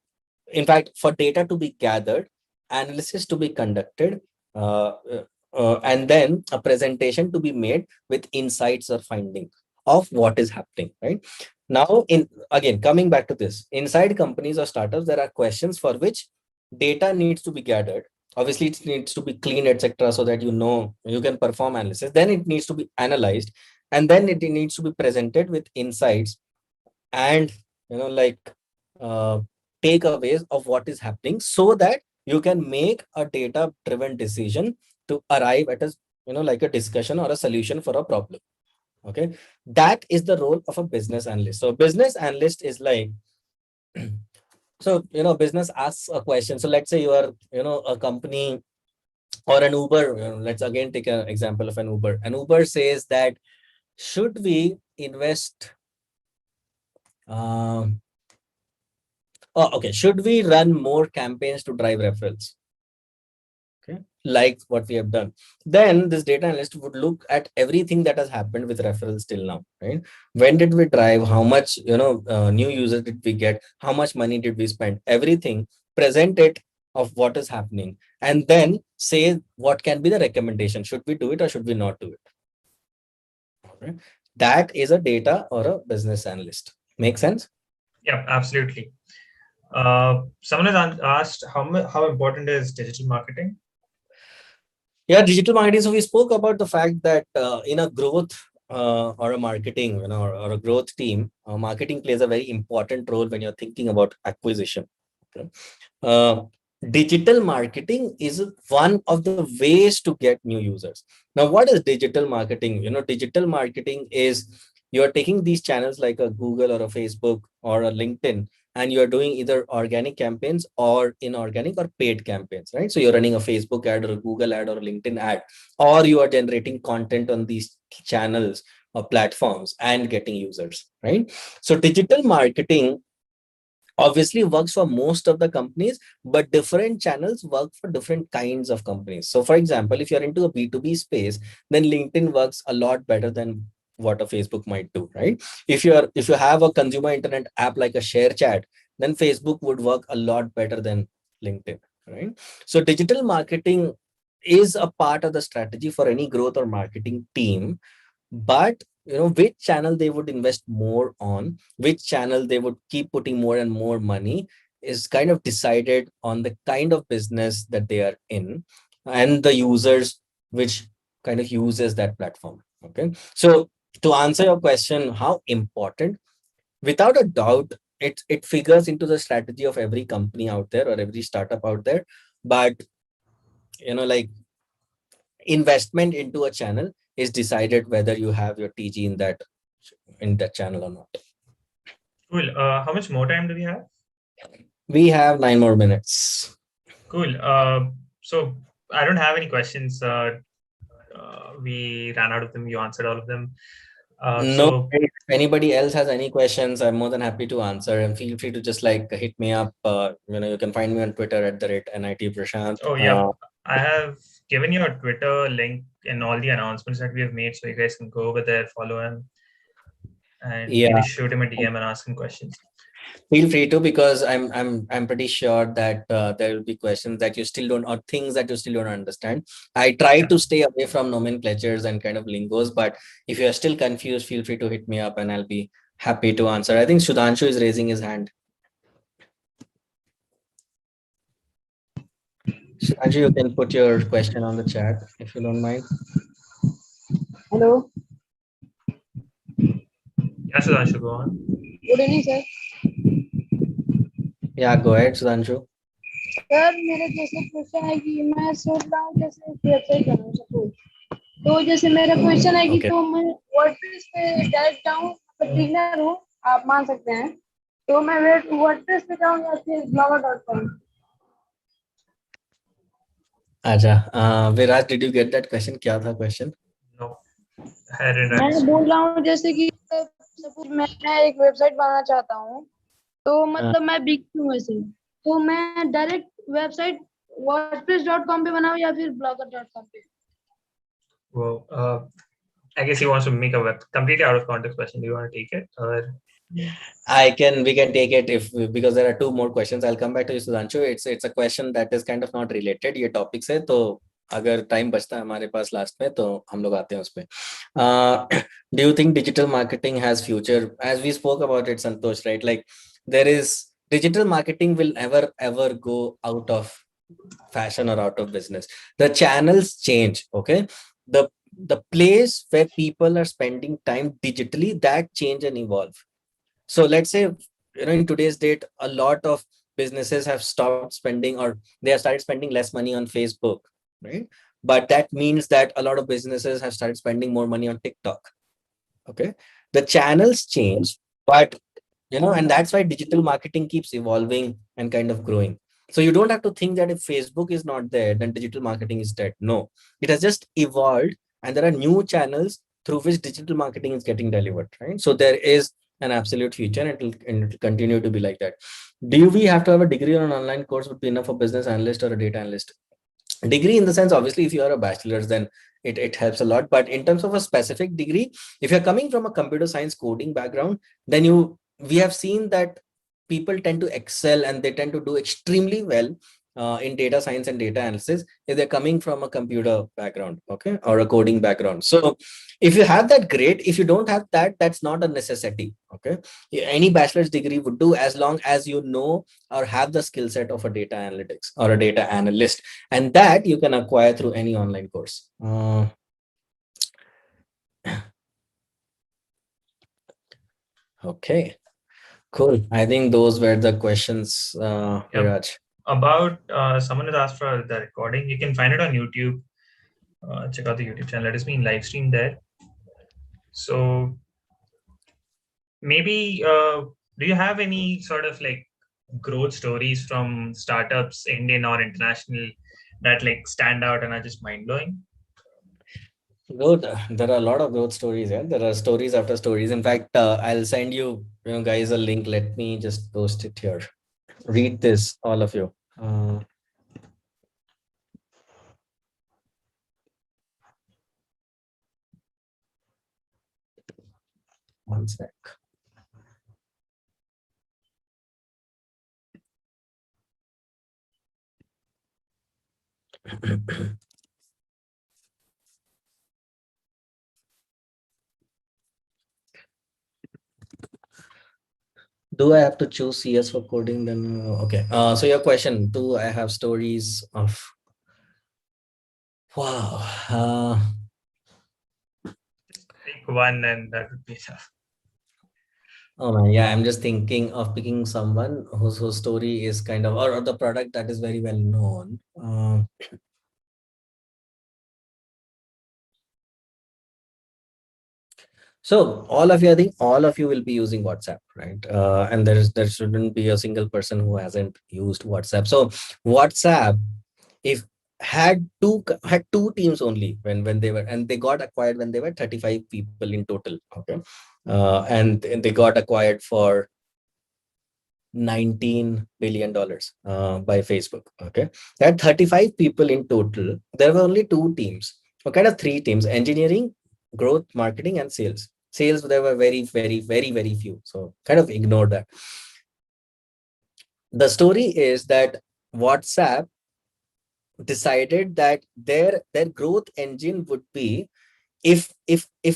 A: in fact, for data to be gathered, analysis to be conducted, and then a presentation to be made with insights or finding of what is happening, right? Now, in again, coming back to this, inside companies or startups, there are questions for which data needs to be gathered. Obviously, it needs to be clean, etc., so that you can perform analysis. Then it needs to be analyzed, and then it needs to be presented with insights and, like, uh, takeaways of what is happening, so that you can make a data driven decision to arrive at a, like a discussion or a solution for a problem. Okay, that is the role of a business analyst. So business analyst is like, so, business asks a question. So let's say you are, a company or an Uber. Let's again take an example of an Uber. An Uber says that, should we invest, um, oh, okay, should we run more campaigns to drive referrals? Okay, like what we have done. Then this data analyst would look at everything that has happened with referrals till now, right? When did we drive? How much, new users did we get? How much money did we spend? Everything, present it of what is happening, and then say what can be the recommendation. Should we do it or should we not do it? Okay. That is a data or a business analyst. Make sense?
B: Yeah, absolutely. Someone has asked how important is digital marketing?
A: Yeah, digital marketing. So we spoke about the fact that in a growth or a marketing, or a growth team, marketing plays a very important role when you're thinking about acquisition. Okay. Uh, Digital marketing is one of the ways to get new users. Now, what is digital marketing? Digital marketing is, you're taking these channels like a Google or a Facebook or a LinkedIn, and you're doing either organic campaigns or inorganic or paid campaigns, right? So you're running a Facebook ad or a Google ad or a LinkedIn ad, or you are generating content on these channels or platforms and getting users, right? So digital marketing obviously works for most of the companies, but different channels work for different kinds of companies. So for example, if you're into a B2B space, then LinkedIn works a lot better than what a Facebook might do, right? If you have a consumer internet app like a share chat, then Facebook would work a lot better than LinkedIn, right? So digital marketing is a part of the strategy for any growth or marketing team, but which channel they would invest more on, which channel they would keep putting more and more money, is kind of decided on the kind of business that they are in and the users which kind of uses that platform. Okay, so to answer your question, how important, without a doubt, it figures into the strategy of every company out there or every startup out there. But like investment into a channel is decided whether you have your TG in that channel or not.
B: Cool. How much more time do we have?
A: We have 9 more minutes.
B: Cool. So I don't have any questions. We ran out of them. You answered all of them.
A: No,
B: So
A: if anybody else has any questions, I'm more than happy to answer. And feel free to just like hit me up. You can find me on Twitter at the rate NIT Prashant.
B: oh yep, I have given your Twitter link in all the announcements that we have made, so you guys can go over there, follow him, and maybe
A: Yeah,
B: shoot him a DM and ask him questions.
A: feel free to, because I'm pretty sure that there will be questions that you still don't, or things that you still don't understand. I try
B: Yeah.
A: to stay away from nomenclatures and kind of lingos, but if you are still confused, feel free to hit me up and I'll be happy to answer. I think Sudhanshu is raising his hand. Sudhanshu, you can put your question on the chat if you don't mind.
C: Hello.
B: Yes, Sudhanshu, go on.
C: Good evening, sir.
A: Yeah, go ahead, Sudhanshu.
C: Sir मेरा जैसे question है कि मैं सोच रहा हूँ जैसे website बनाऊँ सपोज, तो जैसे मेरा क्वेश्चन है कि
A: Okay.
C: तो मैं वर्डप्रेस पे डायरेक्ट जाऊँ, बिगिनर हूँ, आप मान सकते हैं, तो मैं वर्डप्रेस पे जाऊँ या फिर blogger.com?
A: अच्छा, विराज, did you get that question? क्या था question?
B: No, I didn't
C: मैं
B: understand.
C: बोल रहा हूँ जैसे कि सपोज मैं एक वेबसाइट बनाना चाहता हूँ, तो मतलब मैं बिगिनर हूँ वैसे, तो मैं डायरेक्ट वेबसाइट wordpress.com पे बनाऊँ या फिर blogger.com पे?
B: Well, I guess he wants to make a web completely out of context question. Do you want to take it, or
A: We can take it because there are two more questions. I'll come back to you, Sudhanshu. It's a question that is kind of not related ये topic से, तो अगर time बचता है हमारे पास last में तो हम लोग आते हैं उस पे. Do you think digital marketing has future? As we spoke about it, Santosh, right? Like there is digital marketing will ever go out of fashion or out of business. The channels change, okay? The place where people are spending time digitally, that change and evolve. So let's say, in today's date, a lot of businesses have stopped spending, or they have started spending less money on Facebook, right? But that means that a lot of businesses have started spending more money on TikTok. Okay. The channels change, but and that's why digital marketing keeps evolving and kind of growing. So you don't have to think that if Facebook is not there, then digital marketing is dead. No, it has just evolved, and there are new channels through which digital marketing is getting delivered, right? So there is an absolute future, and it'll continue to be like that. Do we have to have a degree on an online course would be enough for business analyst or a data analyst? Degree in the sense, obviously, if you are a bachelor's, then it helps a lot. But in terms of a specific degree, if you're coming from a computer science coding background, then we have seen that people tend to excel and they tend to do extremely well in data science and data analysis if they're coming from a computer background, okay, or a coding background. So if you have that, great. If you don't have that, that's not a necessity, okay. Any bachelor's degree would do, as long as you know or have the skill set of a data analytics or a data analyst, and that you can acquire through any online course. Okay, cool. I think those were the questions, Viraj.
B: about someone has asked for the recording? You can find it on YouTube. Check out the YouTube channel. It is being live streamed there. So maybe do you have any sort of like growth stories from startups, Indian or international, that like stand out and are just mind blowing?
A: Good. There are a lot of growth stories. Yeah, there are stories after stories. In fact, I'll send you guys a link. Let me just post it here. Read this, all of you. One sec. Do I have to choose CS for coding? Then okay. So your question: do I have stories of? Wow.
B: Just pick one, and that would be enough.
A: Oh man, yeah, I'm just thinking of picking someone whose story is kind of, or the product that is very well known. So all of you, I think all of you will be using WhatsApp, right? And there shouldn't be a single person who hasn't used WhatsApp. So WhatsApp, if had two teams only when they were, and they got acquired when they were 35 people in total. Okay, and they got acquired for $19 billion by Facebook. Okay, there had 35 people in total. There were only two teams, or kind of three teams: engineering, growth, marketing, and sales. Sales, there were very few. So kind of ignore that. The story is that WhatsApp decided that their growth engine would be, if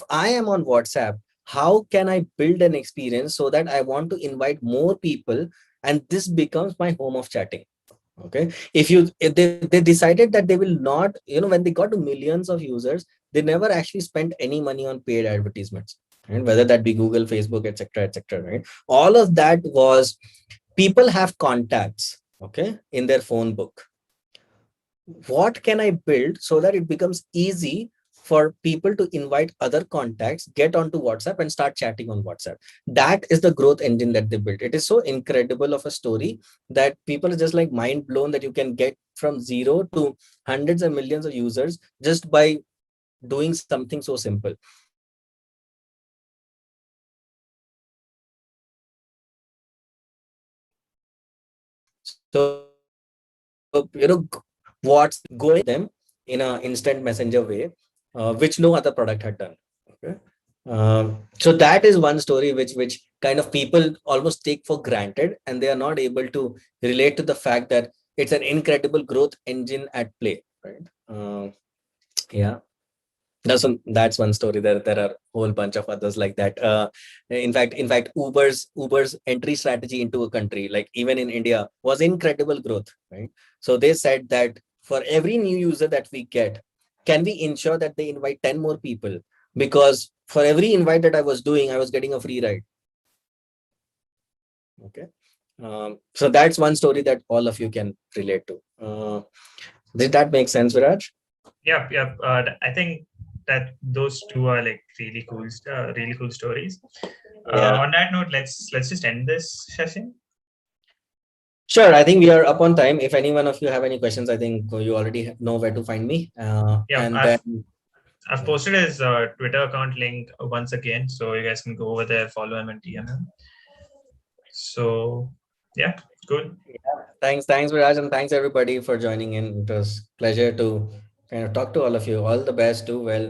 A: I am on WhatsApp, how can I build an experience so that I want to invite more people, and this becomes my home of chatting. Okay, if they decided that they will not, when they got to millions of users, they never actually spent any money on paid advertisements, and whether that be Google, Facebook, etc., etc., right? All of that was, people have contacts, okay, in their phone book. What can I build so that it becomes easy for people to invite other contacts, get onto WhatsApp and start chatting on WhatsApp? That is the growth engine that they built. It is so incredible of a story that people are just like mind blown that you can get from zero to hundreds of millions of users just by doing something so simple. So, WhatsApp going them in a instant messenger way, which no other product had done. Okay. So that is one story which kind of people almost take for granted, and they are not able to relate to the fact that it's an incredible growth engine at play, right? Yeah. That's one story. There are a whole bunch of others like that. In fact, Uber's entry strategy into a country, like even in India, was incredible growth, right? So they said that for every new user that we get, can we ensure that they invite 10 more people? Because for every invite that I was doing, I was getting a free ride. Okay. So that's one story that all of you can relate to. Did that make sense, Viraj?
B: Yep, yep. I think that those two are like really cool stories.
A: Yeah.
B: On that note, let's just end this session.
A: Sure, I think we are up on time. If any one of you have any questions, I think you already know where to find me.
B: Yeah,
A: And then,
B: I've
A: yeah,
B: posted his Twitter account link once again, so you guys can go over there, follow him, and DM him. So yeah, good.
A: thanks, Viraj, and thanks everybody for joining in. It was pleasure to kind of talk to all of you. All the best. Do well.